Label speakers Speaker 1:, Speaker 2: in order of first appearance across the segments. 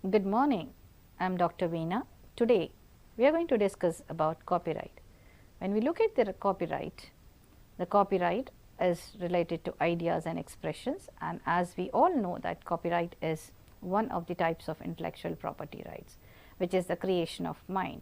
Speaker 1: Good morning, I am Dr. Veena. Today we are going to discuss about copyright. When we look at the copyright is related to ideas and expressions, and as we all know that copyright is one of the types of intellectual property rights, which is the creation of mind.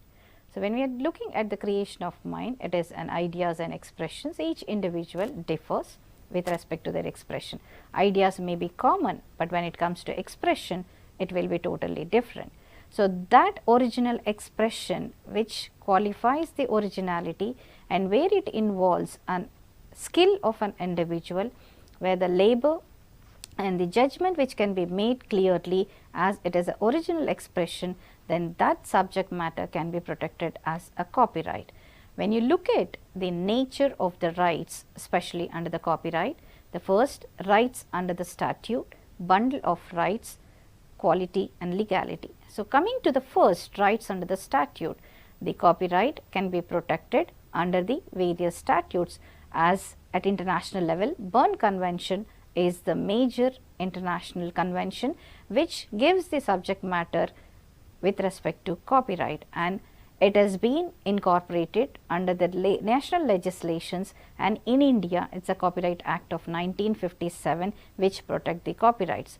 Speaker 1: So, when we are looking at the creation of mind, it is an ideas and expressions. Each individual differs with respect to their expression. Ideas may be common, but when it comes to expression, it will be totally different. So, that original expression which qualifies the originality and where it involves an skill of an individual, where the labor and the judgment which can be made clearly as it is an original expression, then that subject matter can be protected as a copyright. When you look at the nature of the rights, especially under the copyright, the first, rights under the statute, bundle of rights, quality and legality. So, coming to the first, rights under the statute, the copyright can be protected under the various statutes, as at international level Berne Convention is the major international convention which gives the subject matter with respect to copyright, and it has been incorporated under the national legislations, and in India it is a Copyright Act of 1957 which protect the copyrights.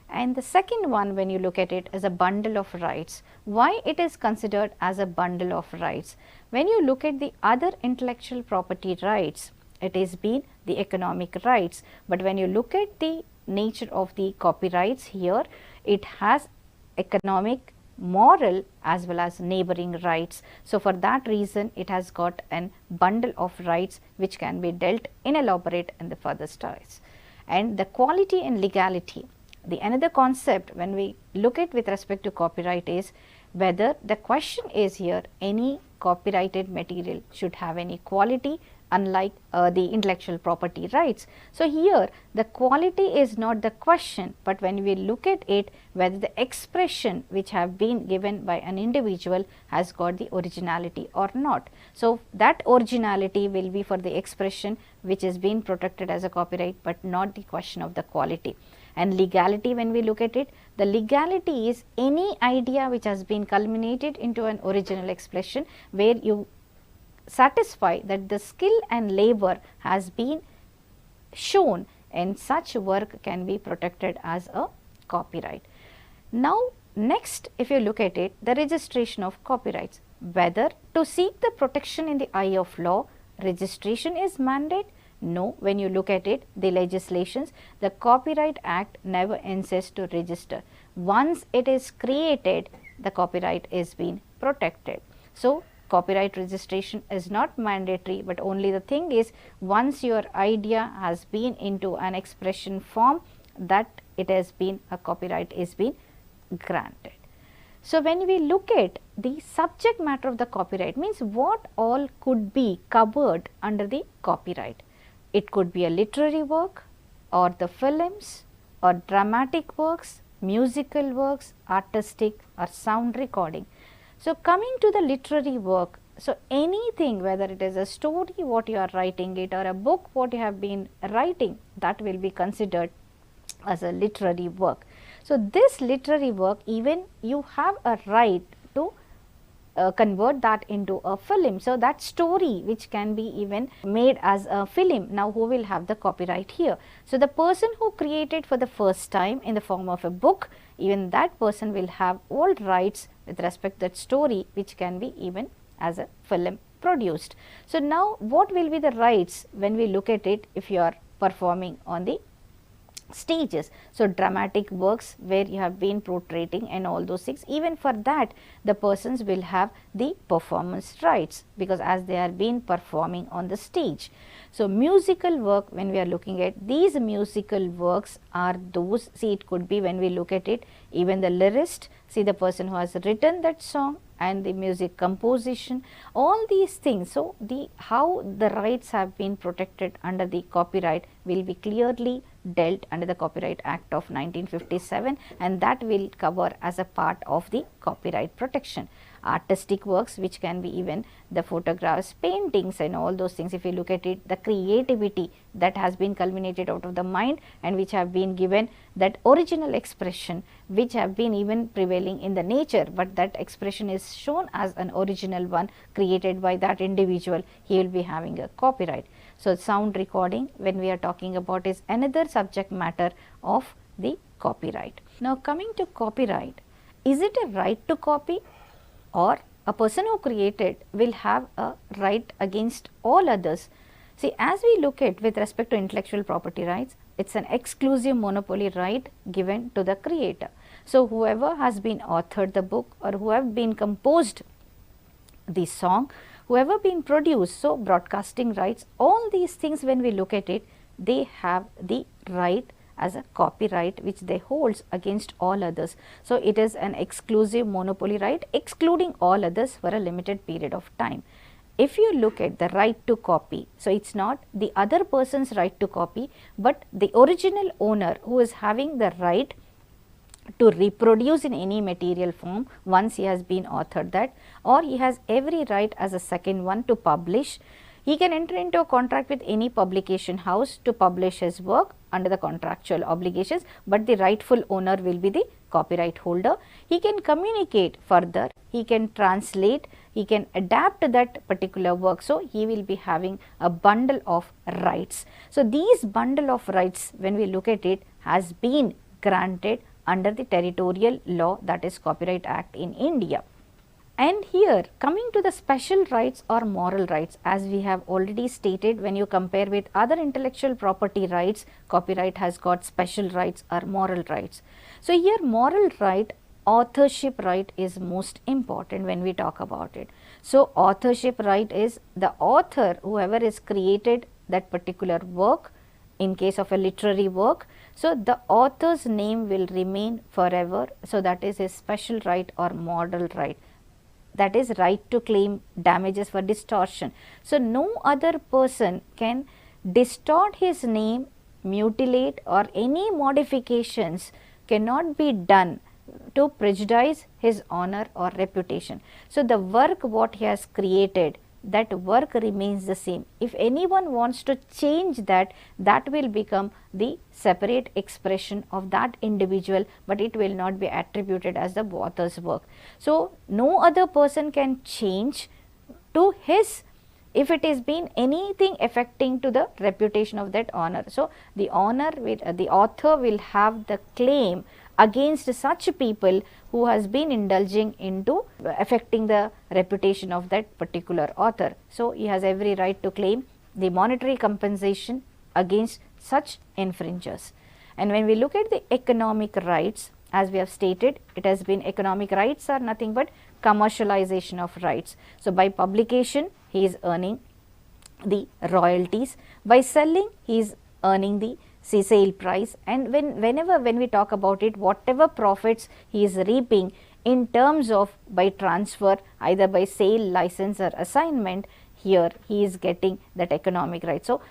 Speaker 1: And the second one, when you look at it, is a bundle of rights. Why it is considered as a bundle of rights? When you look at the other intellectual property rights, it has been the economic rights, but when you look at the nature of the copyrights here, it has economic, moral as well as neighboring rights. So, for that reason it has got a bundle of rights which can be dealt in elaborate in the further slides. And the quality and legality, the another concept when we look at with respect to copyright is whether the question is here, any copyrighted material should have any quality, unlike the intellectual property rights. So, here the quality is not the question, but when we look at it, whether the expression which have been given by an individual has got the originality or not. So, that originality will be for the expression which is being protected as a copyright, but not the question of the quality. And legality, when we look at it, the legality is any idea which has been culminated into an original expression where you satisfy that the skill and labor has been shown, and such work can be protected as a copyright. Now, next, if you look at it, the registration of copyrights, whether to seek the protection in the eye of law, registration is mandate. No, when you look at it, the legislations, the Copyright Act never insists to register. Once it is created, the copyright is being protected. So, copyright registration is not mandatory, but only the thing is, once your idea has been into an expression form, that it has been a copyright is being granted. So, when we look at the subject matter of the copyright, means what all could be covered under the copyright. It could be a literary work or the films or dramatic works, musical works, artistic or sound recording. So, coming to the literary work, so anything, whether it is a story what you are writing it or a book what you have been writing, that will be considered as a literary work. So, this literary work, even you have a right to convert that into a film. So, that story which can be even made as a film, now who will have the copyright here? So, the person who created for the first time in the form of a book, even that person will have all rights with respect to that story which can be even as a film produced. So, now what will be the rights when we look at it if you are performing on the stages? So, dramatic works where you have been portraying and all those things, even for that the persons will have the performance rights, because as they are been performing on the stage. So, musical work, when we are looking at these musical works are those, see it could be when we look at it, even the lyricist, see the person who has written that song and the music composition, all these things. So, the how the rights have been protected under the copyright will be clearly dealt under the Copyright Act of 1957, and that will cover as a part of the copyright protection. artistic works, which can be even the photographs, paintings and all those things. If you look at it, the creativity that has been culminated out of the mind and which have been given that original expression, which have been even prevailing in the nature, but that expression is shown as an original one created by that individual, he will be having a copyright. So, sound recording, when we are talking about, is another subject matter of the copyright. Now, coming to copyright, is it a right to copy, or a person who created will have a right against all others? See, as we look at with respect to intellectual property rights, it is an exclusive monopoly right given to the creator. So, whoever has been authored the book, or who have been composed the song, whoever been produced, so broadcasting rights, all these things, when we look at it, they have the right as a copyright which they holds against all others. So, it is an exclusive monopoly right excluding all others for a limited period of time. If you look at the right to copy, so it is not the other person's right to copy, but the original owner who is having the right to reproduce in any material form once he has been authored that, or he has every right as a second one to publish. He can enter into a contract with any publication house to publish his work under the contractual obligations, but the rightful owner will be the copyright holder. He can communicate further, he can translate, he can adapt that particular work. So, he will be having a bundle of rights. So, these bundle of rights, when we look at it, has been granted under the territorial law, that is Copyright Act in India. And here, coming to the special rights or moral rights, as we have already stated, when you compare with other intellectual property rights, copyright has got special rights or moral rights. So, here moral right, authorship right is most important when we talk about it. So, authorship right is the author, whoever is created that particular work, in case of a literary work. So, the author's name will remain forever. So, that is his special right or moral right. That is right to claim damages for distortion. So, no other person can distort his name, mutilate, or any modifications cannot be done to prejudice his honor or reputation. So, the work what he has created, that work remains the same. If anyone wants to change that, that will become the separate expression of that individual, but it will not be attributed as the author's work. So, no other person can change to his, if it has been anything affecting to the reputation of that honor. So, the honor will, the author will have the claim against such people who has been indulging into affecting the reputation of that particular author. So, he has every right to claim the monetary compensation against such infringers. And when we look at the economic rights, as we have stated, it has been economic rights are nothing but commercialization of rights. So, by publication he is earning the royalties, by selling he is earning the sale price, and when we talk about it, whatever profits he is reaping in terms of by transfer, either by sale, license or assignment, here he is getting that economic right. So,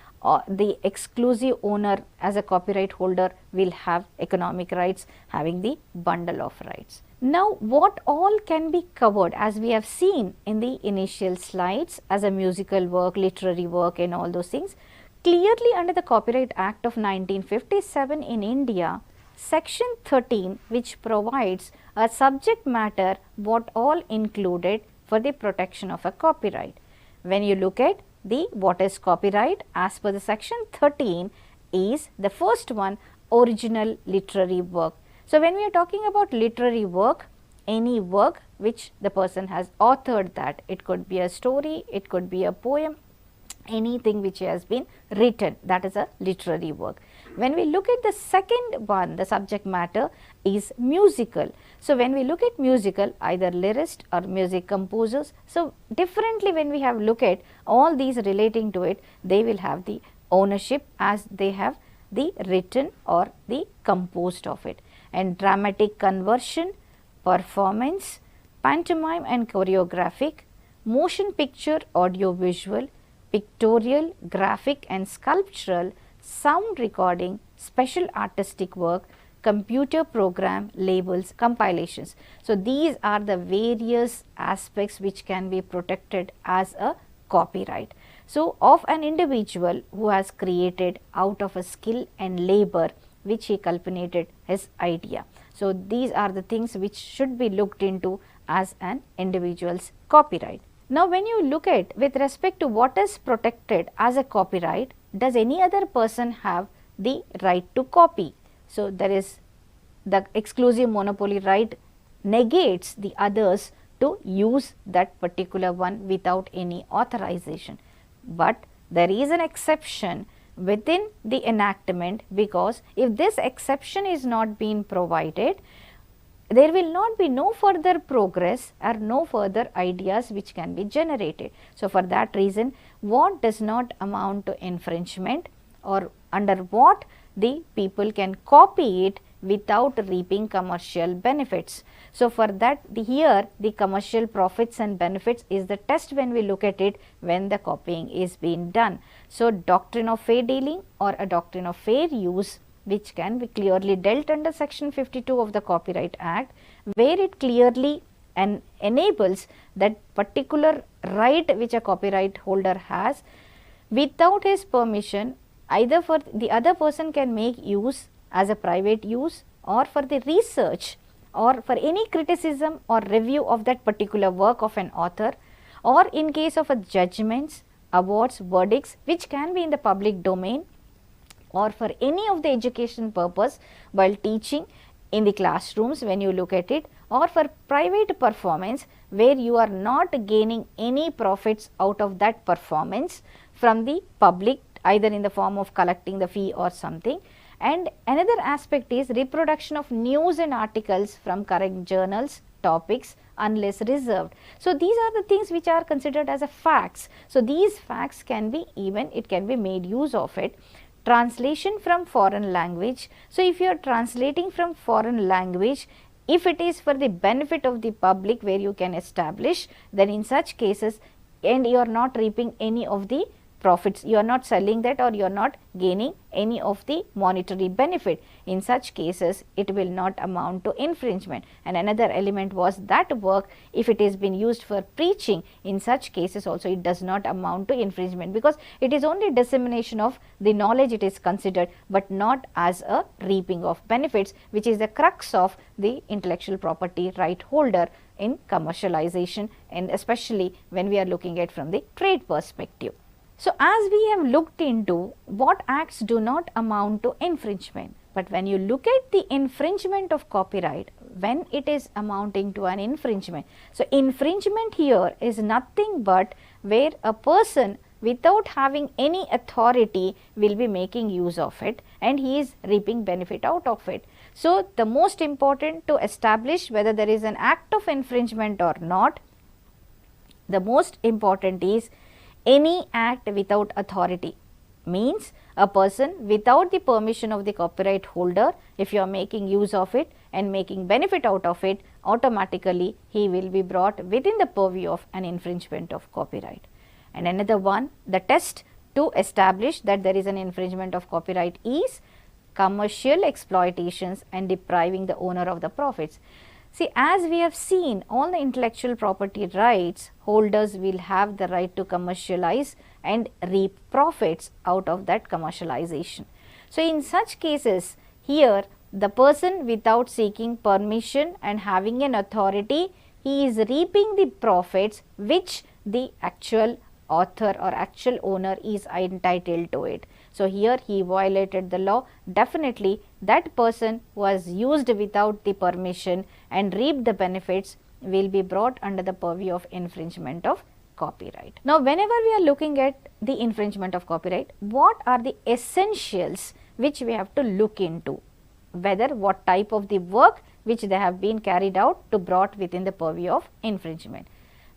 Speaker 1: the exclusive owner as a copyright holder will have economic rights, having the bundle of rights. Now, what all can be covered, as we have seen in the initial slides, as a musical work, literary work and all those things. Clearly, under the Copyright Act of 1957 in India, section 13, which provides a subject matter what all included for the protection of a copyright. When you look at the what is copyright, as per the section 13 is the first one, original literary work. So, when we are talking about literary work, any work which the person has authored, that it could be a story, it could be a poem, anything which has been written, that is a literary work. When we look at the second one, the subject matter is musical. So, when we look at musical, either lyrist or music composers. So, differently when we have look at all these relating to it, they will have the ownership as they have the written or the composed of it. And dramatic conversion, performance, pantomime and choreographic, motion picture, audio visual, pictorial, graphic and sculptural, sound recording, special artistic work, computer program, labels, compilations. So, these are the various aspects which can be protected as a copyright. So, of an individual who has created out of a skill and labor which he culminated his idea. So, these are the things which should be looked into as an individual's copyright. Now, when you look at with respect to what is protected as a copyright, does any other person have the right to copy? So, there is the exclusive monopoly right negates the others to use that particular one without any authorization. But there is an exception within the enactment, because if this exception is not being provided, there will not be no further progress or no further ideas which can be generated. So, for that reason, what does not amount to infringement, or under what the people can copy it without reaping commercial benefits. So, for that here the commercial profits and benefits is the test when we look at it when the copying is being done. So, doctrine of fair dealing or a doctrine of fair use, which can be clearly dealt under section 52 of the Copyright Act, where it clearly enables that particular right which a copyright holder has without his permission, either for the other person can make use as a private use, or for the research, or for any criticism or review of that particular work of an author, or in case of a judgments, awards, verdicts which can be in the public domain, or for any of the education purpose while teaching in the classrooms when you look at it, or for private performance where you are not gaining any profits out of that performance from the public, either in the form of collecting the fee or something. And another aspect is reproduction of news and articles from current journals, topics, unless reserved. So, these are the things which are considered as a facts. So, these facts can be it can be made use of it. Translation from foreign language. So, if you are translating from foreign language, if it is for the benefit of the public where you can establish, then in such cases, and you are not reaping any of the profits, you are not selling that, or you are not gaining any of the monetary benefit. In such cases, it will not amount to infringement. And another element was that work, if it is been used for preaching, in such cases also it does not amount to infringement, because it is only dissemination of the knowledge it is considered, but not as a reaping of benefits, which is the crux of the intellectual property right holder in commercialization, and especially when we are looking at from the trade perspective. So, as we have looked into what acts do not amount to infringement, but when you look at the infringement of copyright, when it is amounting to an infringement. So, infringement here is nothing but where a person without having any authority will be making use of it, and he is reaping benefit out of it. So, the most important to establish whether there is an act of infringement or not, the most important is any act without authority, means a person without the permission of the copyright holder, if you are making use of it and making benefit out of it, automatically he will be brought within the purview of an infringement of copyright. And another one, the test to establish that there is an infringement of copyright is commercial exploitations and depriving the owner of the profits. See, as we have seen, all the intellectual property rights holders will have the right to commercialize and reap profits out of that commercialization. So, in such cases, here the person without seeking permission and having an authority, he is reaping the profits which the actual author or actual owner is entitled to it. So, here he violated the law. Definitely that person was used without the permission and reaped the benefits will be brought under the purview of infringement of copyright. Now, whenever we are looking at the infringement of copyright, what are the essentials which we have to look into? Whether what type of the work which they have been carried out to brought within the purview of infringement.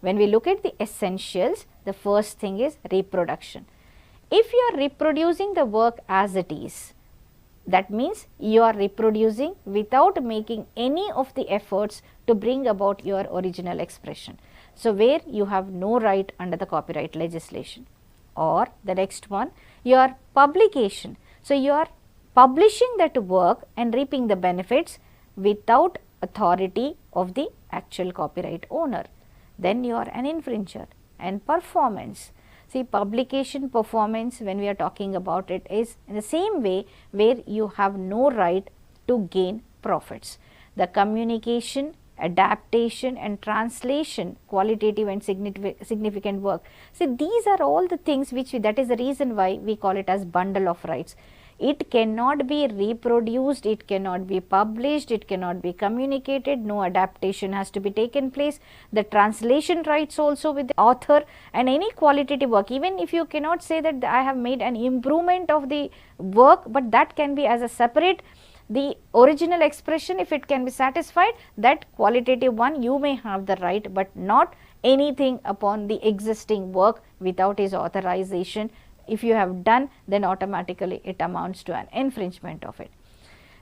Speaker 1: When we look at the essentials, the first thing is reproduction. If you are reproducing the work as it is, that means you are reproducing without making any of the efforts to bring about your original expression. So, where you have no right under the copyright legislation. Or the next one, your publication. So, you are publishing that work and reaping the benefits without authority of the actual copyright owner, then you are an infringer. And performance, see, publication performance, when we are talking about it, is in the same way where you have no right to gain profits. The communication, adaptation and translation, qualitative and significant work. So, these are all the things which that is the reason why we call it as bundle of rights. It cannot be reproduced, it cannot be published, it cannot be communicated, no adaptation has to be taken place. The translation rights also with the author, and any qualitative work, even if you cannot say that I have made an improvement of the work, but that can be as a separate, the original expression, if it can be satisfied, that qualitative one you may have the right, but not anything upon the existing work without his authorization. If you have done, then automatically it amounts to an infringement of it.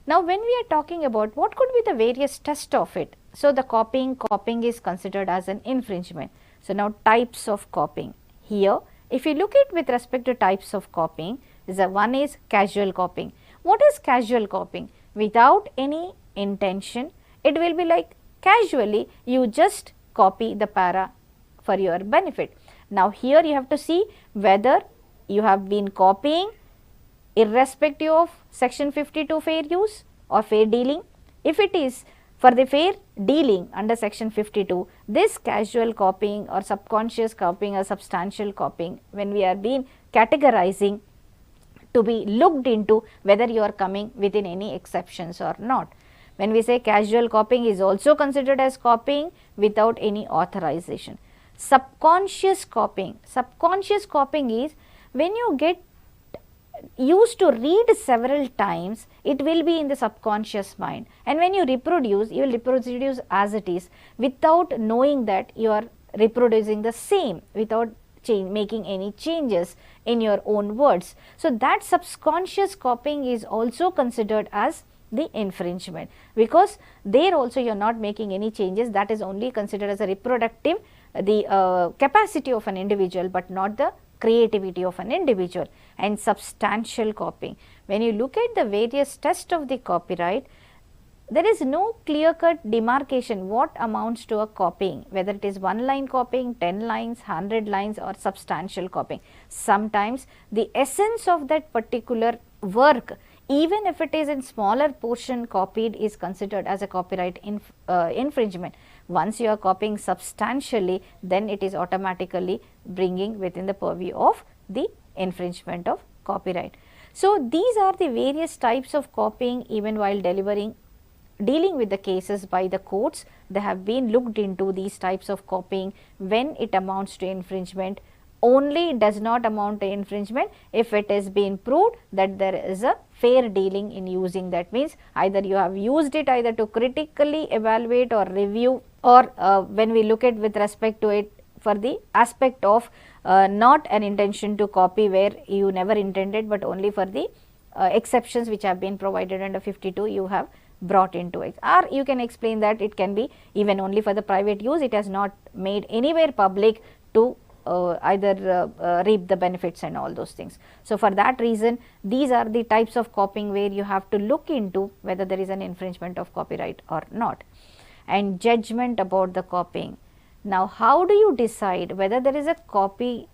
Speaker 1: Now, when we are talking about what could be the various tests of it, so the copying is considered as an infringement. So, now types of copying. Here, if you look at with respect to types of copying, one is casual copying. What is casual copying? Without any intention, it will be like casually you just copy the para for your benefit. Now, here you have to see whether you have been copying irrespective of section 52 fair use or fair dealing. If it is for the fair dealing under section 52, this casual copying or subconscious copying or substantial copying, when we are being categorizing, to be looked into whether you are coming within any exceptions or not. When we say casual copying is also considered as copying without any authorization. Subconscious copying is when you get used to read several times, it will be in the subconscious mind, and when you reproduce, you will reproduce as it is without knowing that you are reproducing the same, without making any changes in your own words. So, that subconscious copying is also considered as the infringement, because there also you are not making any changes, that is only considered as a reproductive, the capacity of an individual, but not the creativity of an individual. And substantial copying, when you look at the various tests of the copyright, there is no clear cut demarcation what amounts to a copying, whether it is 1 line copying, 10 lines, 100 lines or substantial copying. Sometimes the essence of that particular work, even if it is in smaller portion copied, is considered as a copyright infringement. Once you are copying substantially, then it is automatically bringing within the purview of the infringement of copyright. So, these are the various types of copying. Even while dealing with the cases by the courts, they have been looked into these types of copying. When it amounts to infringement, only does not amount to infringement if it has been proved that there is a fair dealing in using. That means either you have used it either to critically evaluate or review, or when we look at with respect to it for the aspect of not an intention to copy where you never intended, but only for the exceptions which have been provided under 52 you have brought into it. Or you can explain that it can be even only for the private use, it has not made anywhere public to either reap the benefits and all those things. So, for that reason, these are the types of copying where you have to look into whether there is an infringement of copyright or not. And judgment about the copying. Now, how do you decide whether there is a copy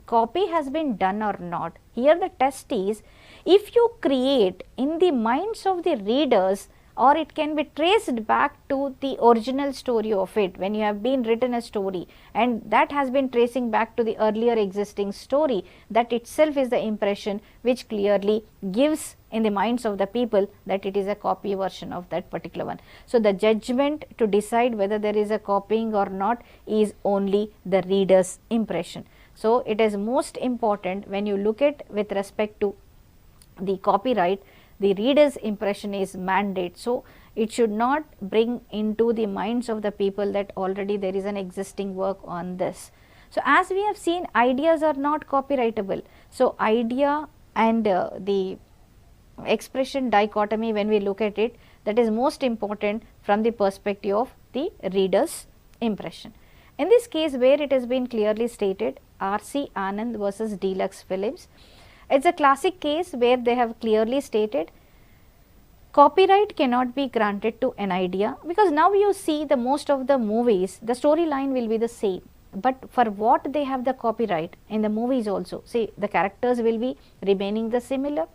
Speaker 1: has been done or not? Here the test is, if you create in the minds of the readers, or it can be traced back to the original story of it, when you have been written a story and that has been tracing back to the earlier existing story, that itself is the impression which clearly gives in the minds of the people that it is a copy version of that particular one. So, the judgment to decide whether there is a copying or not is only the reader's impression. So, it is most important when you look at with respect to the copyright, the reader's impression is mandate. So, it should not bring into the minds of the people that already there is an existing work on this. So, as we have seen, ideas are not copyrightable. So, idea and the expression dichotomy, when we look at it, that is most important from the perspective of the reader's impression. In this case, where it has been clearly stated, R.C. Anand versus Deluxe Films, It's a classic case where they have clearly stated copyright cannot be granted to an idea, because now you see the most of the movies, the storyline will be the same, but for what they have the copyright in the movies also, see the characters will be remaining the similar,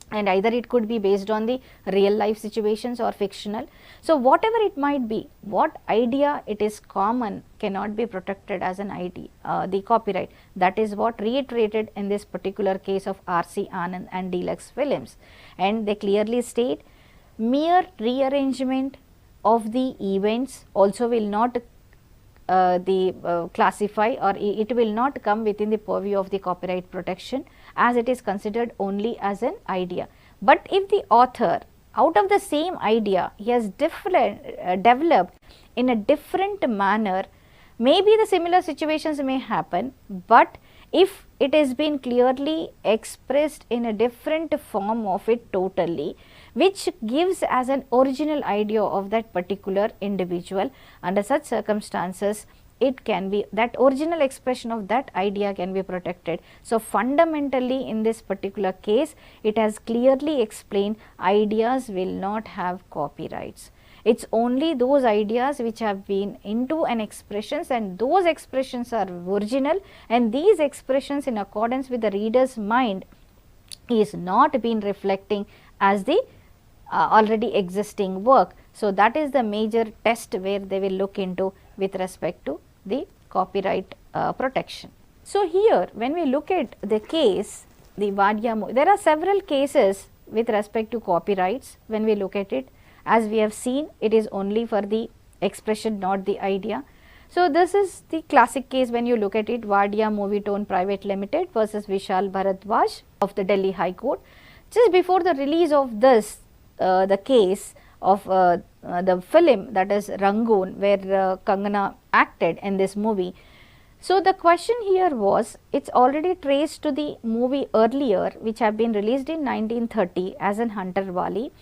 Speaker 1: and either it could be based on the real life situations or fictional. So, whatever it might be, what idea it is common cannot be protected as an idea, the copyright. That is what reiterated in this particular case of R.C. Anand and Deluxe Films, and they clearly state mere rearrangement of the events also will not classify, or it will not come within the purview of the copyright protection, as it is considered only as an idea. But if the author, out of the same idea, he has developed in a different manner, maybe the similar situations may happen, but if it has been clearly expressed in a different form of it totally, which gives as an original idea of that particular individual, under such circumstances it can be, that original expression of that idea can be protected. So, fundamentally in this particular case, it has clearly explained ideas will not have copyrights. It is only those ideas which have been into an expressions, and those expressions are original, and these expressions in accordance with the reader's mind is not been reflecting as the already existing work. So, that is the major test where they will look into with respect to the copyright protection. So, here when we look at the case, the Vadia, there are several cases with respect to copyrights. When we look at it, as we have seen, it is only for the expression, not the idea. So, this is the classic case when you look at it, Vadia Movietone Private Limited versus Vishal Bharadwaj of the Delhi High Court. Just before the release of this, the case of the film, that is Rangoon, where Kangana acted in this movie. So, the question here was, it is already traced to the movie earlier which have been released in 1930 as an Hunter Wali.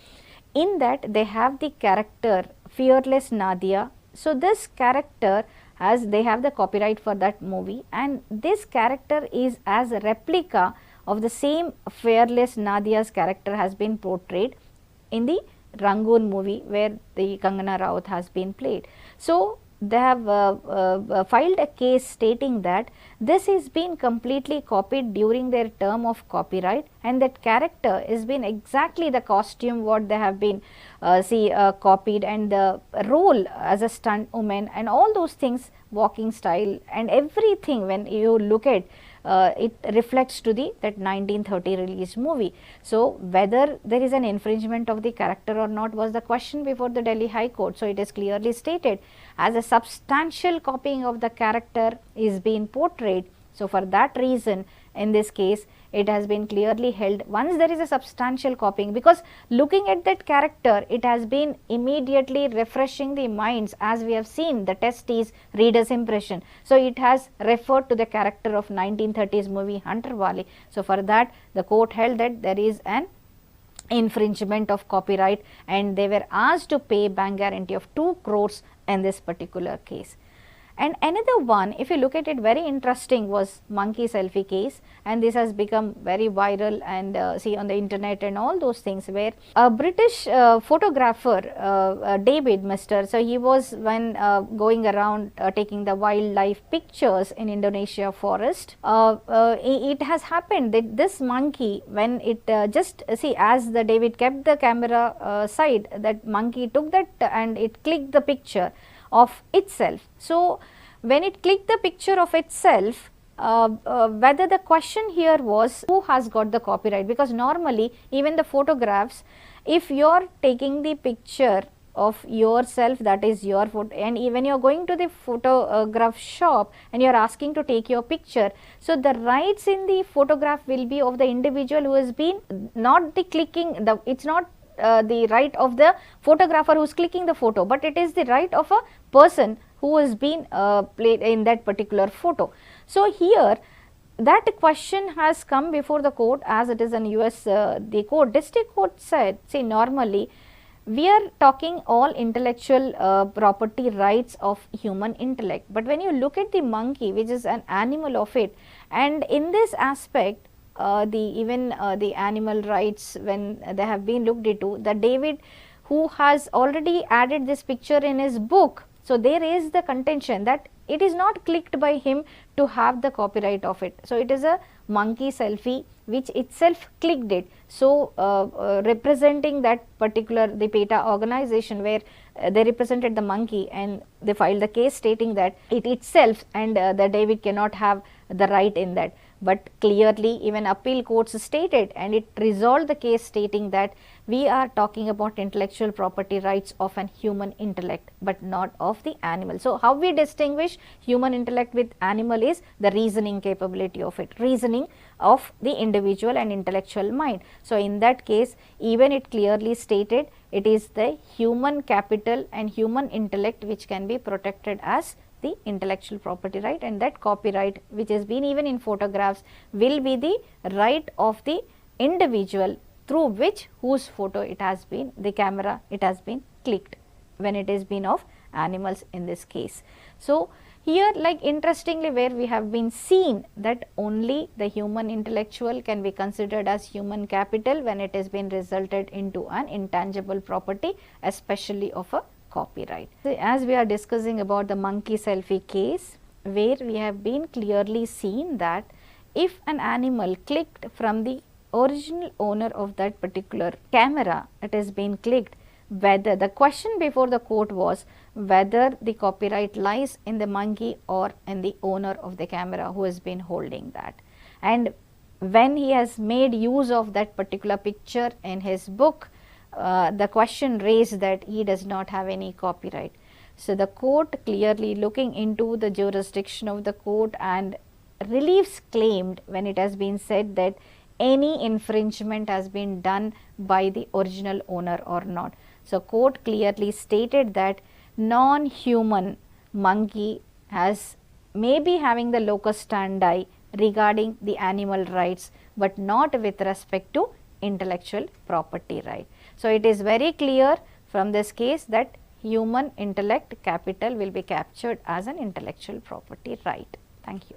Speaker 1: In that they have the character Fearless Nadia. So, this character has, they have the copyright for that movie, and this character is as a replica of the same Fearless Nadia's character has been portrayed in the Rangoon movie where the Kangana Ranaut has been played. So, they have filed a case stating that this is been completely copied during their term of copyright, and that character is been exactly the costume what they have been copied, and the role as a stunt woman and all those things, walking style and everything, when you look at it reflects to the that 1930 release movie. So, whether there is an infringement of the character or not was the question before the Delhi High Court. So, it is clearly stated as a substantial copying of the character is being portrayed. So, for that reason, in this case it has been clearly held, once there is a substantial copying, because looking at that character, it has been immediately refreshing the minds, as we have seen the test is reader's impression. So, it has referred to the character of 1930s movie Hunter Wali. So, for that the court held that there is an infringement of copyright, and they were asked to pay bank guarantee of 2 crores in this particular case. And another one, if you look at it, very interesting, was monkey selfie case, and this has become very viral and see on the internet and all those things, where a British photographer David Mr. So, he was when going around taking the wildlife pictures in Indonesia forest. It has happened that this monkey, when it just see, as the David kept the camera side, that monkey took that and it clicked the picture of itself. So, when it clicked the picture of itself, whether the question here was who has got the copyright, because normally even the photographs, if you are taking the picture of yourself, that is your photo, and even you are going to the photograph shop and you are asking to take your picture, so the rights in the photograph will be of the individual who has been, not the clicking, the it is not the right of the photographer who is clicking the photo, but it is the right of a person who has been played in that particular photo. So, here that question has come before the court, as it is in US, the court, district court said, see, normally we are talking all intellectual property rights of human intellect, but when you look at the monkey, which is an animal of it, and in this aspect the animal rights, when they have been looked into, the David who has already added this picture in his book. So, there is the contention that it is not clicked by him to have the copyright of it. So, it is a monkey selfie which itself clicked it. So, representing that particular the PETA organization where they represented the monkey, and they filed the case stating that it itself, and the David cannot have the right in that. But clearly even appeal courts stated, and it resolved the case stating that we are talking about intellectual property rights of an human intellect, but not of the animal. So, how we distinguish human intellect with animal is the reasoning capability of it, reasoning of the individual and intellectual mind. So, in that case even it clearly stated it is the human capital and human intellect which can be protected as the intellectual property right, and that copyright which has been even in photographs will be the right of the individual through which whose photo it has been, the camera it has been clicked, when it has been of animals in this case. So, here like interestingly where we have been seen that only the human intellectual can be considered as human capital when it has been resulted into an intangible property, especially of a copyright. So, as we are discussing about the monkey selfie case, where we have been clearly seen that if an animal clicked from the original owner of that particular camera, it has been clicked, whether the question before the court was whether the copyright lies in the monkey or in the owner of the camera who has been holding that. And when he has made use of that particular picture in his book, the question raised that he does not have any copyright. So, the court clearly looking into the jurisdiction of the court and reliefs claimed when it has been said that any infringement has been done by the original owner or not. So, court clearly stated that non-human monkey has maybe having the locus standi regarding the animal rights, but not with respect to intellectual property right. So, it is very clear from this case that human intellect capital will be captured as an intellectual property right. Thank you.